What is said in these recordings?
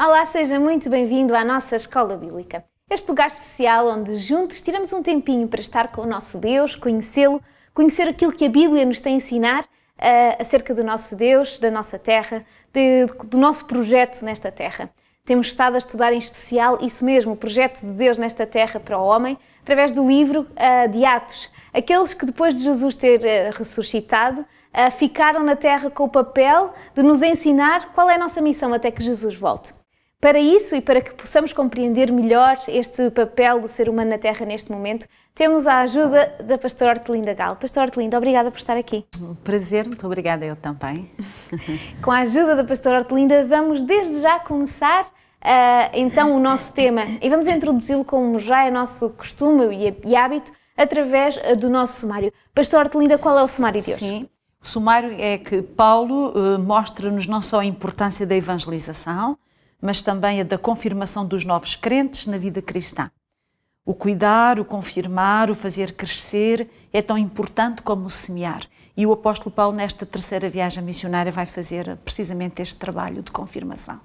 Olá, seja muito bem-vindo à nossa Escola Bíblica. Este lugar especial onde juntos tiramos um tempinho para estar com o nosso Deus, conhecê-lo, conhecer aquilo que a Bíblia nos tem a ensinar acerca do nosso Deus, da nossa terra, do nosso projeto nesta terra. Temos estado a estudar em especial isso mesmo, o projeto de Deus nesta terra para o homem, através do livro de Atos. Aqueles que depois de Jesus ter ressuscitado, ficaram na terra com o papel de nos ensinar qual é a nossa missão até que Jesus volte. Para isso e para que possamos compreender melhor este papel do ser humano na Terra neste momento, temos a ajuda da pastora Hortelinda Galo. Pastora Hortelinda, obrigada por estar aqui. Um prazer, muito obrigada eu também. Com a ajuda da pastora Hortelinda, vamos desde já começar então o nosso tema e vamos introduzi-lo como já é nosso costume e hábito, através do nosso sumário. Pastora Hortelinda, qual é o sumário de hoje? Sim, o sumário é que Paulo mostra-nos não só a importância da evangelização, mas também a da confirmação dos novos crentes na vida cristã. O cuidar, o confirmar, o fazer crescer é tão importante como o semear. E o apóstolo Paulo, nesta terceira viagem missionária, vai fazer precisamente este trabalho de confirmação.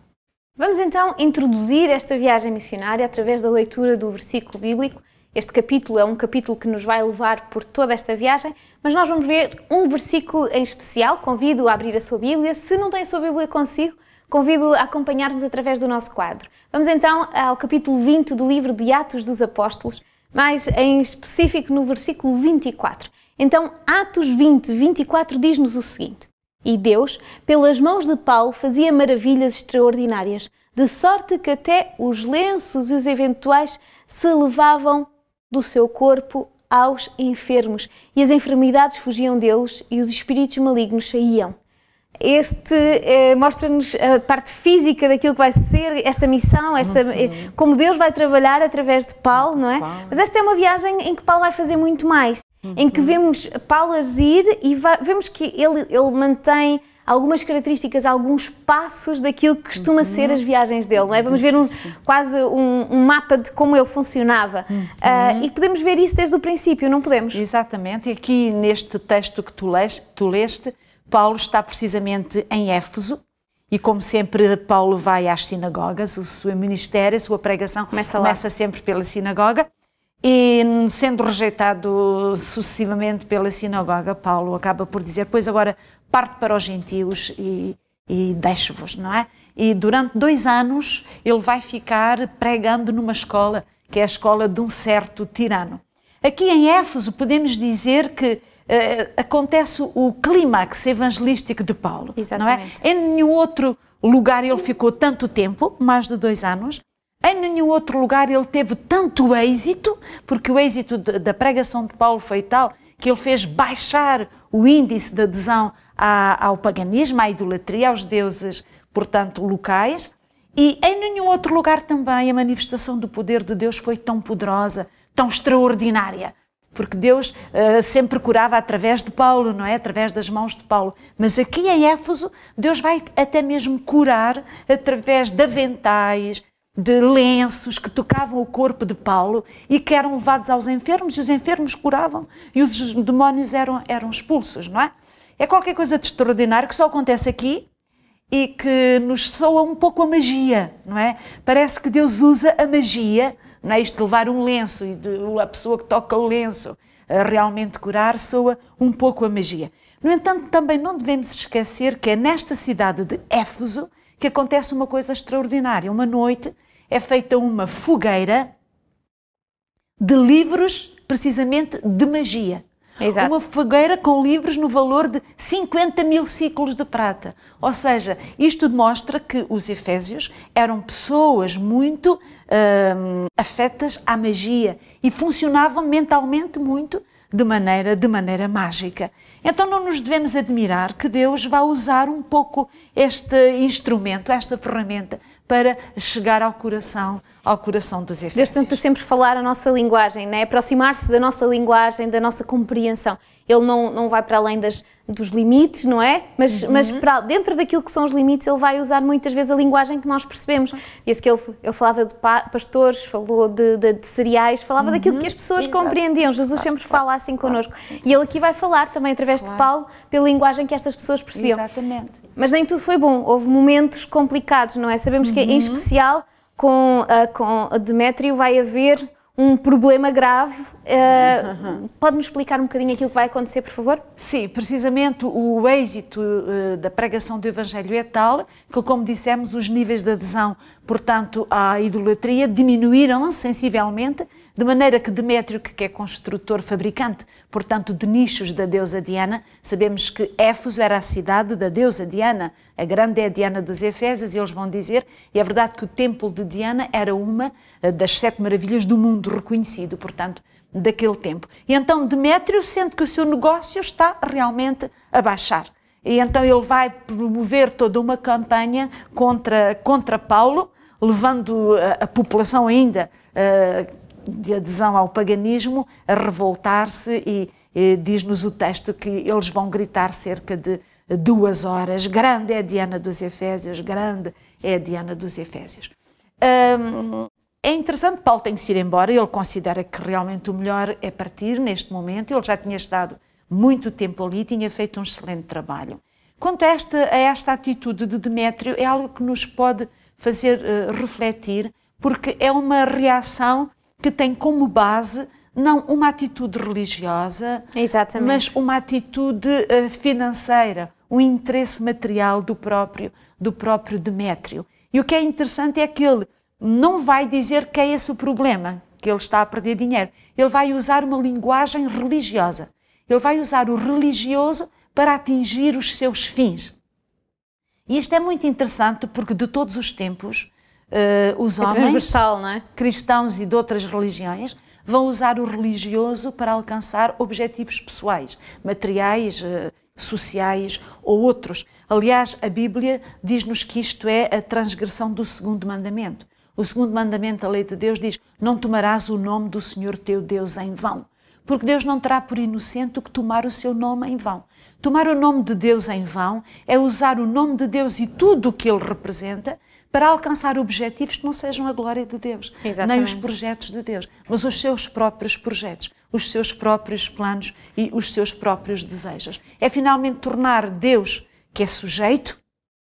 Vamos então introduzir esta viagem missionária através da leitura do versículo bíblico. Este capítulo é um capítulo que nos vai levar por toda esta viagem, mas nós vamos ver um versículo em especial. Convido a abrir a sua Bíblia. Se não tem a sua Bíblia consigo, convido a acompanhar-nos através do nosso quadro. Vamos então ao capítulo 20 do livro de Atos dos Apóstolos, mais em específico no versículo 24. Então, Atos 20, 24 diz-nos o seguinte: E Deus, pelas mãos de Paulo, fazia maravilhas extraordinárias, de sorte que até os lenços e os eventuais se levavam do seu corpo aos enfermos, e as enfermidades fugiam deles, e os espíritos malignos saíam. Este mostra-nos a parte física daquilo que vai ser esta missão, como Deus vai trabalhar através de Paulo, não é? Mas esta é uma viagem em que Paulo vai fazer muito mais, em que vemos Paulo agir e vemos que ele mantém algumas características, alguns passos daquilo que costuma ser as viagens dele, não é? Vamos ver quase um mapa de como ele funcionava e podemos ver isso desde o princípio, não podemos? Exatamente, e aqui neste texto que tu leste, Paulo está precisamente em Éfeso e, como sempre, Paulo vai às sinagogas. O seu ministério, a sua pregação começa sempre pela sinagoga e, sendo rejeitado sucessivamente pela sinagoga, Paulo acaba por dizer: pois agora parte para os gentios e deixo-vos, não é? E durante 2 anos ele vai ficar pregando numa escola, que é a escola de um certo tirano. Aqui em Éfeso podemos dizer que acontece o clímax evangelístico de Paulo. Exatamente. Não é? Em nenhum outro lugar ele ficou tanto tempo, mais de 2 anos. Em nenhum outro lugar ele teve tanto êxito, porque o êxito da pregação de Paulo foi tal que ele fez baixar o índice de adesão ao paganismo, à idolatria, aos deuses, portanto, locais. E em nenhum outro lugar também a manifestação do poder de Deus foi tão poderosa, tão extraordinária. Porque Deus sempre curava através de Paulo, não é? Através das mãos de Paulo. Mas aqui em Éfeso, Deus vai até mesmo curar através de aventais, de lenços que tocavam o corpo de Paulo e que eram levados aos enfermos, e os enfermos curavam e os demónios eram expulsos, não é? É qualquer coisa de extraordinário que só acontece aqui e que nos soa um pouco a magia, não é? Parece que Deus usa a magia. Não é isto de levar um lenço e a pessoa que toca o lenço realmente curar, soa um pouco a magia. No entanto, também não devemos esquecer que é nesta cidade de Éfeso que acontece uma coisa extraordinária. Uma noite é feita uma fogueira de livros, precisamente de magia. Exato. Uma fogueira com livros no valor de 50 mil ciclos de prata. Ou seja, isto demonstra que os efésios eram pessoas muito afetas à magia e funcionavam mentalmente muito de maneira mágica. Então não nos devemos admirar que Deus vá usar um pouco este instrumento, esta ferramenta, para chegar ao coração dos efésios. Deus tenta sempre falar a nossa linguagem, né? Aproximar-se da nossa linguagem, da nossa compreensão. ele não vai para além dos limites, não é? Mas dentro daquilo que são os limites, ele vai usar muitas vezes a linguagem que nós percebemos. Esse que ele falava de pastores, falou de cereais, falava daquilo que as pessoas compreendiam. Jesus sempre fala assim connosco. E ele aqui vai falar também, através de Paulo, pela linguagem que estas pessoas percebiam. Exatamente. Mas nem tudo foi bom. Houve momentos complicados, não é? Sabemos que, em especial, com Demétrio vai haver um problema grave. Pode-nos explicar um bocadinho aquilo que vai acontecer, por favor? Sim, precisamente o êxito da pregação do Evangelho é tal que, como dissemos, os níveis de adesão, portanto, à idolatria diminuíram sensivelmente, de maneira que Demétrio, que é construtor, fabricante, portanto, de nichos da deusa Diana, sabemos que Éfeso era a cidade da deusa Diana, a grande é a Diana dos Efésios, e eles vão dizer, e é verdade que o templo de Diana era uma das 7 maravilhas do mundo reconhecido, portanto, daquele tempo. E então Demétrio sente que o seu negócio está realmente a baixar. E então ele vai promover toda uma campanha contra Paulo, levando a população ainda de adesão ao paganismo a revoltar-se e diz-nos o texto que eles vão gritar cerca de 2 horas: grande é a Diana dos Efésios, grande é a Diana dos Efésios. É interessante, Paulo tem que se ir embora, ele considera que realmente o melhor é partir neste momento, ele já tinha estado muito tempo ali, tinha feito um excelente trabalho. Quanto a esta atitude de Demétrio, é algo que nos pode fazer refletir, porque é uma reação que tem como base não uma atitude religiosa, mas uma atitude financeira, um interesse material do próprio Demétrio. E o que é interessante é que ele não vai dizer que é esse o problema, que ele está a perder dinheiro. Ele vai usar uma linguagem religiosa. Ele vai usar o religioso para atingir os seus fins. E isto é muito interessante porque de todos os tempos os homens, não é? cristãos e de outras religiões, vão usar o religioso para alcançar objetivos pessoais, materiais, sociais ou outros. Aliás, a Bíblia diz-nos que isto é a transgressão do 2º mandamento. O 2º mandamento da lei de Deus diz: não tomarás o nome do Senhor teu Deus em vão. Porque Deus não terá por inocente o que tomar o seu nome em vão. Tomar o nome de Deus em vão é usar o nome de Deus e tudo o que ele representa para alcançar objetivos que não sejam a glória de Deus, nem os projetos de Deus, mas os seus próprios projetos, os seus próprios planos e os seus próprios desejos. É finalmente tornar Deus, que é sujeito,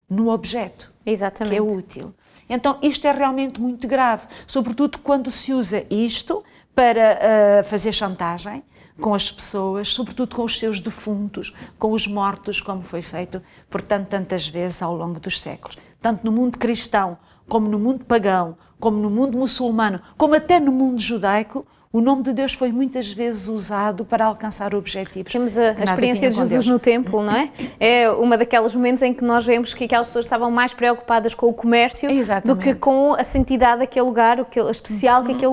no objeto, que é útil. Então isto é realmente muito grave, sobretudo quando se usa isto para fazer chantagem com as pessoas, sobretudo com os seus defuntos, com os mortos, como foi feito, portanto, tantas vezes ao longo dos séculos. Tanto no mundo cristão, como no mundo pagão, como no mundo muçulmano, como até no mundo judaico, o nome de Deus foi muitas vezes usado para alcançar objetivos. Temos a experiência de Jesus no templo, não é? É uma daqueles momentos em que nós vemos que aquelas pessoas estavam mais preocupadas com o comércio do que com a santidade daquele lugar, o especial que aquele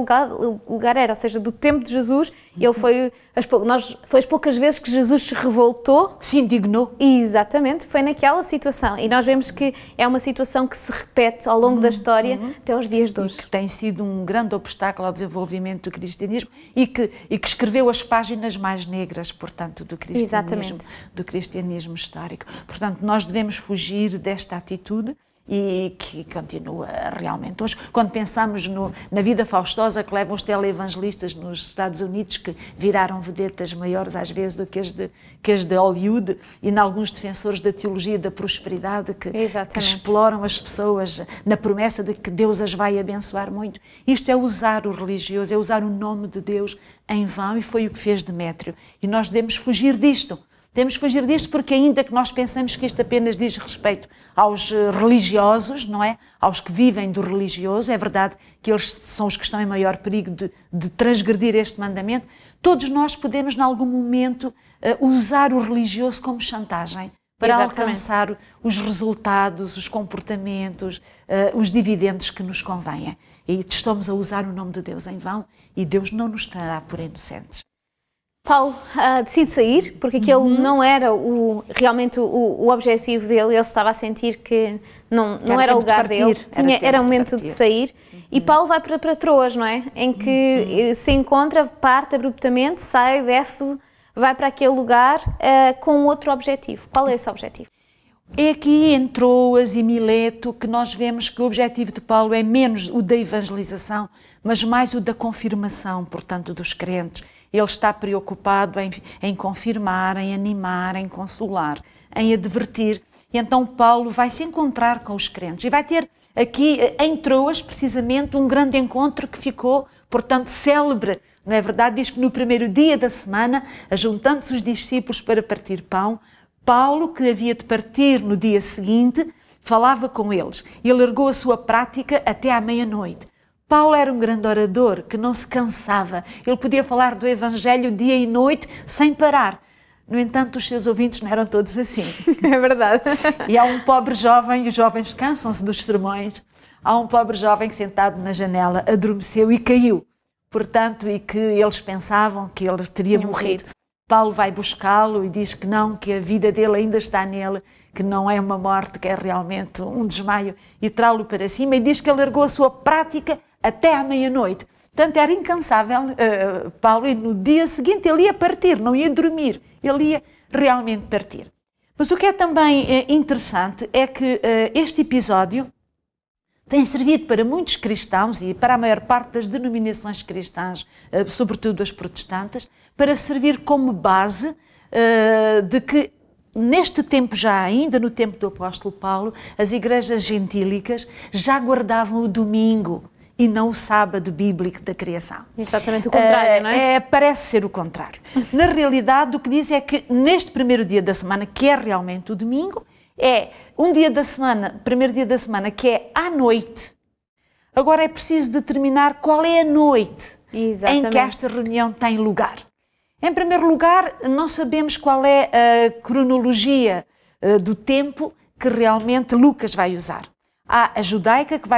lugar era. Ou seja, do tempo de Jesus, ele foi as poucas vezes que Jesus se revoltou. Se indignou. Exatamente, foi naquela situação. E nós vemos que é uma situação que se repete ao longo da história até aos dias de hoje. E que tem sido um grande obstáculo ao desenvolvimento do cristianismo e que escreveu as páginas mais negras, portanto, do cristianismo histórico. Portanto, nós devemos fugir desta atitude e que continua realmente hoje. Quando pensamos na vida faustosa que levam os televangelistas nos Estados Unidos, que viraram vedetas maiores às vezes do que as de Hollywood, e em alguns defensores da teologia da prosperidade que exploram as pessoas na promessa de que Deus as vai abençoar muito. Isto é usar o religioso, é usar o nome de Deus em vão, e foi o que fez Demétrio. E nós devemos fugir disto. Temos que fugir disto porque, ainda que nós pensemos que isto apenas diz respeito aos religiosos, não é? Aos que vivem do religioso, é verdade que eles são os que estão em maior perigo de transgredir este mandamento. Todos nós podemos, em algum momento, usar o religioso como chantagem para alcançar os resultados, os comportamentos, os dividendos que nos convenham. E estamos a usar o nome de Deus em vão e Deus não nos terá por inocentes. Paulo decide sair, porque aquele não era realmente o objetivo dele, ele estava a sentir que não era o lugar dele, era o momento de sair. E Paulo vai para Troas, não é? Em que se encontra, parte abruptamente, sai de Éfeso vai para aquele lugar com outro objetivo. Qual é esse objetivo? É aqui em Troas e Mileto que nós vemos que o objetivo de Paulo é menos o da evangelização, mas mais o da confirmação, portanto, dos crentes. Ele está preocupado em confirmar, em animar, em consolar, em advertir. E então Paulo vai se encontrar com os crentes e vai ter aqui em Troas, precisamente, um grande encontro que ficou, portanto, célebre. Não é verdade? Diz que no primeiro dia da semana, ajuntando-se os discípulos para partir pão, Paulo, que havia de partir no dia seguinte, falava com eles e alargou a sua prática até à meia-noite. Paulo era um grande orador que não se cansava. Ele podia falar do Evangelho dia e noite sem parar. No entanto, os seus ouvintes não eram todos assim. É verdade. E há um pobre jovem, e os jovens cansam-se dos sermões, há um pobre jovem que sentado na janela adormeceu e caiu. Portanto, e que eles pensavam que ele teria morrido. Paulo vai buscá-lo e diz que não, que a vida dele ainda está nele, que não é uma morte, que é realmente um desmaio, e trá-lo para cima, e diz que alargou a sua prática até à meia-noite. Portanto, era incansável Paulo, e no dia seguinte ele ia partir, não ia dormir, ele ia realmente partir. Mas o que é também interessante é que este episódio tem servido para muitos cristãos e para a maior parte das denominações cristãs, sobretudo as protestantes, para servir como base de que neste tempo já, ainda no tempo do apóstolo Paulo, as igrejas gentílicas já guardavam o domingo e não o sábado bíblico da criação. Exatamente o contrário, não é? Parece ser o contrário. Na realidade, o que diz é que neste primeiro dia da semana, que é realmente o domingo, é um dia da semana, primeiro dia da semana, que é à noite. Agora é preciso determinar qual é a noite em que esta reunião tem lugar. Em primeiro lugar, não sabemos qual é a cronologia do tempo que realmente Lucas vai usar. Há a judaica, que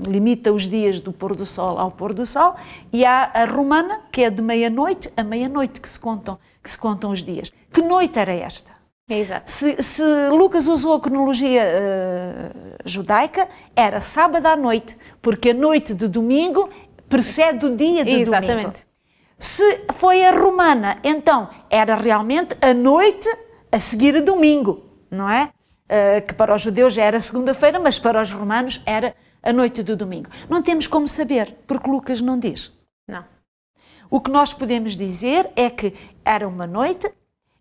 limita os dias do pôr do sol ao pôr do sol, e há a romana, que é de meia-noite a meia-noite que se contam os dias. Que noite era esta? Exato. Se Lucas usou a cronologia judaica, era sábado à noite, porque a noite de domingo precede o dia de domingo. Se foi a romana, então era realmente a noite a seguir a domingo, não é? Que para os judeus já era segunda-feira, mas para os romanos era a noite do domingo. Não temos como saber, porque Lucas não diz. Não. O que nós podemos dizer é que era uma noite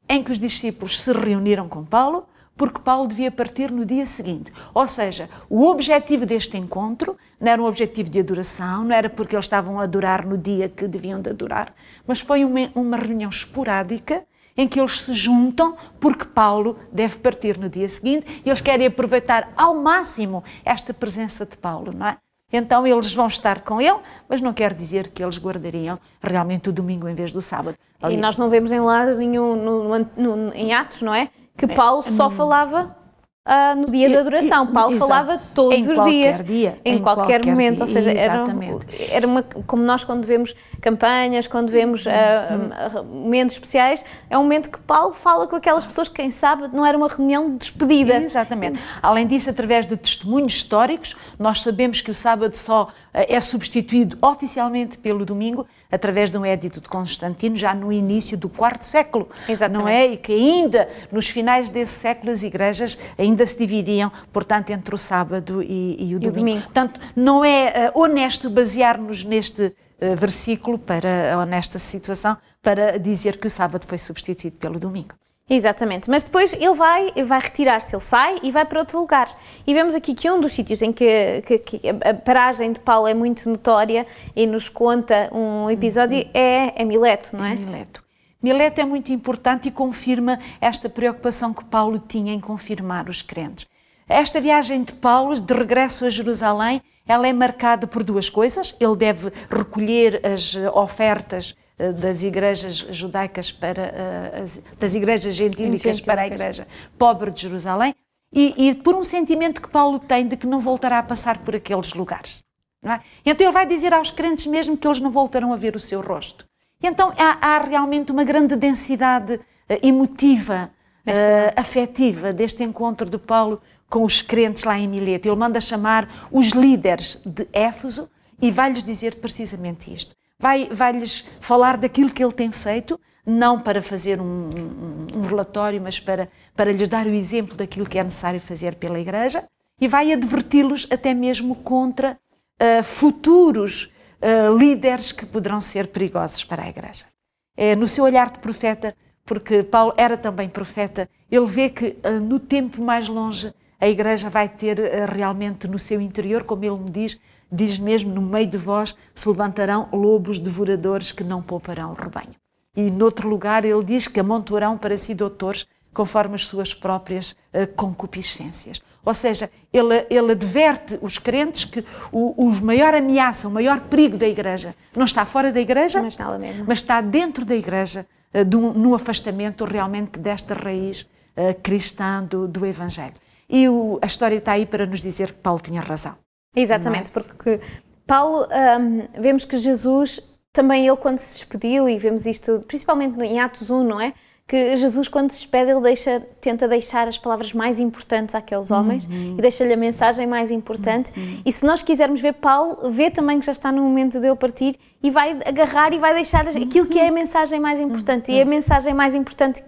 em que os discípulos se reuniram com Paulo, porque Paulo devia partir no dia seguinte. Ou seja, o objetivo deste encontro não era um objetivo de adoração, não era porque eles estavam a adorar no dia que deviam de adorar, mas foi uma reunião esporádica em que eles se juntam porque Paulo deve partir no dia seguinte e eles querem aproveitar ao máximo esta presença de Paulo, não é? Então eles vão estar com ele, mas não quer dizer que eles guardariam realmente o domingo em vez do sábado. E nós não vemos em lado nenhum, em Atos, não é? Que Paulo só falava no dia da adoração. Paulo falava todos os dias, em qualquer momento. Ou seja, era como nós quando vemos campanhas, quando vemos momentos especiais, é um momento que Paulo fala com aquelas pessoas que, quem sabe, não era uma reunião de despedida. Exatamente. Além disso, através de testemunhos históricos, nós sabemos que o sábado só é substituído oficialmente pelo domingo, através de um édito de Constantino, já no início do IV século. Exatamente. Não é? E que ainda, nos finais desse século, as igrejas ainda se dividiam, portanto, entre o sábado e o domingo. Portanto, não é honesto basear-nos neste versículo, ou nesta situação, para dizer que o sábado foi substituído pelo domingo. Exatamente, mas depois ele vai retirar-se, ele sai e vai para outro lugar. E vemos aqui que um dos sítios em que a paragem de Paulo é muito notória e nos conta um episódio é Mileto, não é? Mileto. Mileto é muito importante e confirma esta preocupação que Paulo tinha em confirmar os crentes. Esta viagem de Paulo, de regresso a Jerusalém, ela é marcada por duas coisas. Ele deve recolher as ofertas das igrejas judaicas das igrejas gentílicas para a igreja pobre de Jerusalém e por um sentimento que Paulo tem de que não voltará a passar por aqueles lugares. Não é? Então ele vai dizer aos crentes mesmo que eles não voltarão a ver o seu rosto. E então há realmente uma grande densidade emotiva, afetiva deste encontro de Paulo com os crentes lá em Mileto. Ele manda chamar os líderes de Éfeso e vai-lhes dizer precisamente isto. Vai-lhes falar daquilo que ele tem feito, não para fazer um relatório, mas para lhes dar o exemplo daquilo que é necessário fazer pela Igreja, e vai adverti-los até mesmo contra futuros líderes que poderão ser perigosos para a Igreja. No seu olhar de profeta, porque Paulo era também profeta, ele vê que no tempo mais longe a Igreja vai ter realmente no seu interior, como ele me diz mesmo, no meio de vós se levantarão lobos devoradores que não pouparão o rebanho. E noutro lugar ele diz que amontoarão para si doutores conforme as suas próprias concupiscências. Ou seja, ele adverte os crentes que o maior ameaça, o maior perigo da Igreja não está fora da Igreja, mas está dentro da Igreja, no afastamento realmente desta raiz cristã do Evangelho. E a história está aí para nos dizer que Paulo tinha razão. Exatamente, porque Paulo, vemos que Jesus, também ele quando se despediu, e vemos isto principalmente em Atos 1, não é? Que Jesus quando se despede, ele tenta deixar as palavras mais importantes àqueles homens e deixa-lhe a mensagem mais importante. E se nós quisermos ver Paulo, vê também que já está no momento dele partir e vai agarrar e vai deixar aquilo que é a mensagem mais importante. E a mensagem mais importante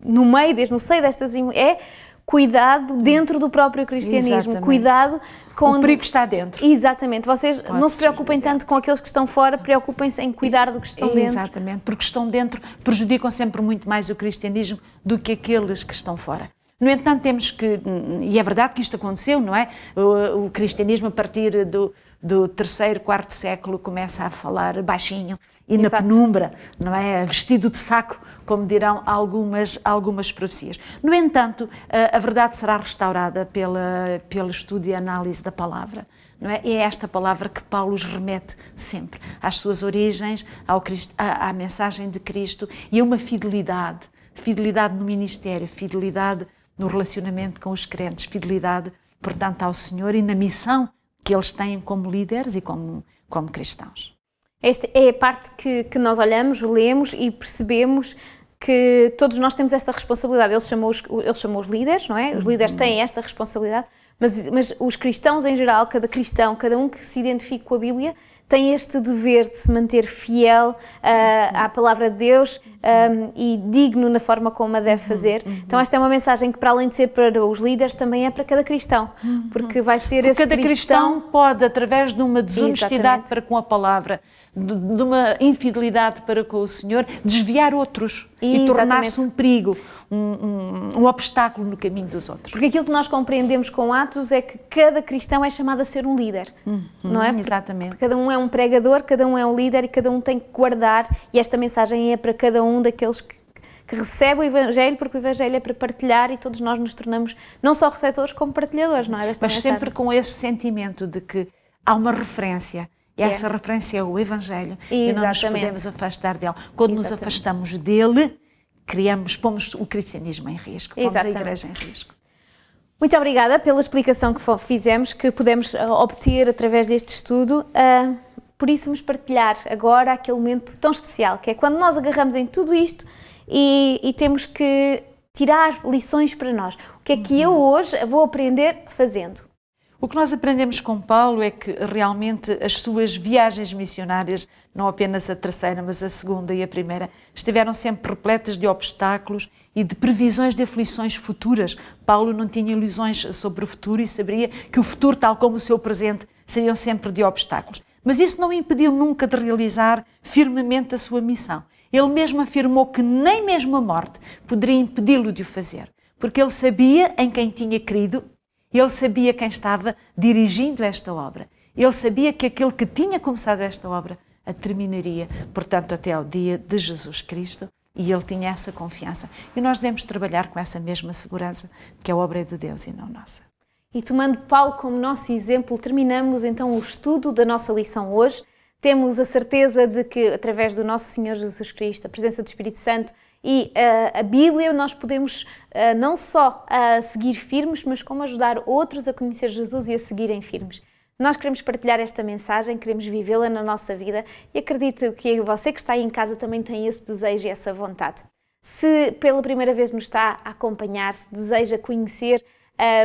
no seio destas é cuidado dentro do próprio cristianismo. Exatamente. Cuidado com... O perigo está dentro. Exatamente. Vocês não se preocupem tanto com aqueles que estão fora, preocupem-se em cuidar do que estão dentro. Exatamente, porque estão dentro prejudicam sempre muito mais o cristianismo do que aqueles que estão fora. No entanto, temos que, e é verdade que isto aconteceu, não é? O cristianismo, a partir do 3º, 4º século, começa a falar baixinho e na penumbra, não é? Vestido de saco, como dirão algumas profecias. No entanto, a verdade será restaurada pelo estudo e análise da palavra. Não é? É esta palavra que Paulo os remete sempre às suas origens, à mensagem de Cristo e a uma fidelidade no ministério, fidelidade no relacionamento com os crentes, fidelidade, portanto, ao Senhor e na missão que eles têm como líderes e como cristãos. Esta é a parte que nós olhamos, lemos e percebemos que todos nós temos esta responsabilidade. Ele chamou os líderes, não é? Os líderes têm esta responsabilidade, mas os cristãos em geral, cada cristão, cada um que se identifique com a Bíblia, tem este dever de se manter fiel à palavra de Deus e digno na forma como a deve fazer. Então esta é uma mensagem que, para além de ser para os líderes, também é para cada cristão, porque vai ser esse cada cristão pode, através de uma desonestidade para com a palavra, de uma infidelidade para com o Senhor, desviar outros e tornar-se um perigo, um obstáculo no caminho dos outros. Porque aquilo que nós compreendemos com Atos é que cada cristão é chamado a ser um líder, não é? Exatamente. Cada um é um pregador, cada um é um líder e cada um tem que guardar, e esta mensagem é para cada um daqueles que recebe o Evangelho, porque o Evangelho é para partilhar e todos nós nos tornamos não só receptores como partilhadores, não é? Mas mensagem. Sempre com esse sentimento de que há uma referência. E essa referência é o Evangelho. E não nos podemos afastar dele. Quando nos afastamos dele, pomos o cristianismo em risco, pomos a Igreja em risco. Muito obrigada pela explicação que fizemos, que pudemos obter através deste estudo. Por isso vamos partilhar agora aquele momento tão especial, que é quando nós agarramos em tudo isto e temos que tirar lições para nós. O que é que eu hoje vou aprender fazendo? O que nós aprendemos com Paulo é que realmente as suas viagens missionárias, não apenas a 3ª, mas a 2ª e a 1ª, estiveram sempre repletas de obstáculos e de previsões de aflições futuras. Paulo não tinha ilusões sobre o futuro e sabia que o futuro, tal como o seu presente, seriam sempre de obstáculos. Mas isso não o impediu nunca de realizar firmemente a sua missão. Ele mesmo afirmou que nem mesmo a morte poderia impedi-lo de o fazer, porque ele sabia em quem tinha crido. Ele sabia quem estava dirigindo esta obra. Ele sabia que aquele que tinha começado esta obra a terminaria, portanto, até ao dia de Jesus Cristo. E ele tinha essa confiança. E nós devemos trabalhar com essa mesma segurança, que a obra é de Deus e não nossa. E tomando Paulo como nosso exemplo, terminamos então o estudo da nossa lição hoje. Temos a certeza de que, através do nosso Senhor Jesus Cristo, a presença do Espírito Santo e a Bíblia, nós podemos não só seguir firmes, mas como ajudar outros a conhecer Jesus e a seguirem firmes. Nós queremos partilhar esta mensagem, queremos vivê-la na nossa vida e acredito que você que está aí em casa também tem esse desejo e essa vontade. Se pela primeira vez nos está a acompanhar, se deseja conhecer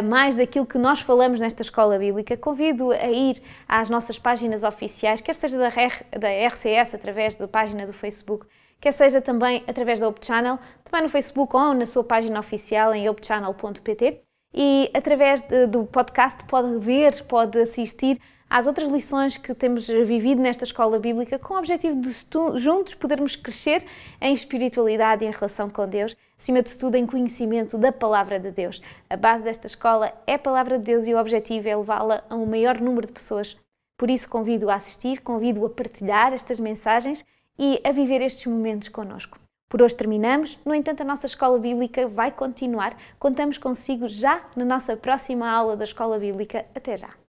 mais daquilo que nós falamos nesta escola bíblica, convido a ir às nossas páginas oficiais, quer seja da RCS, através da página do Facebook, quer seja também através da Hope Channel, também no Facebook ou na sua página oficial em hopechannel.pt, e através do podcast pode ver, pode assistir às outras lições que temos vivido nesta escola bíblica, com o objetivo de juntos podermos crescer em espiritualidade e em relação com Deus, acima de tudo em conhecimento da Palavra de Deus. A base desta escola é a Palavra de Deus e o objetivo é levá-la a um maior número de pessoas. Por isso convido a assistir, convido a partilhar estas mensagens e a viver estes momentos connosco. Por hoje terminamos, no entanto a nossa escola bíblica vai continuar. Contamos consigo já na nossa próxima aula da escola bíblica. Até já!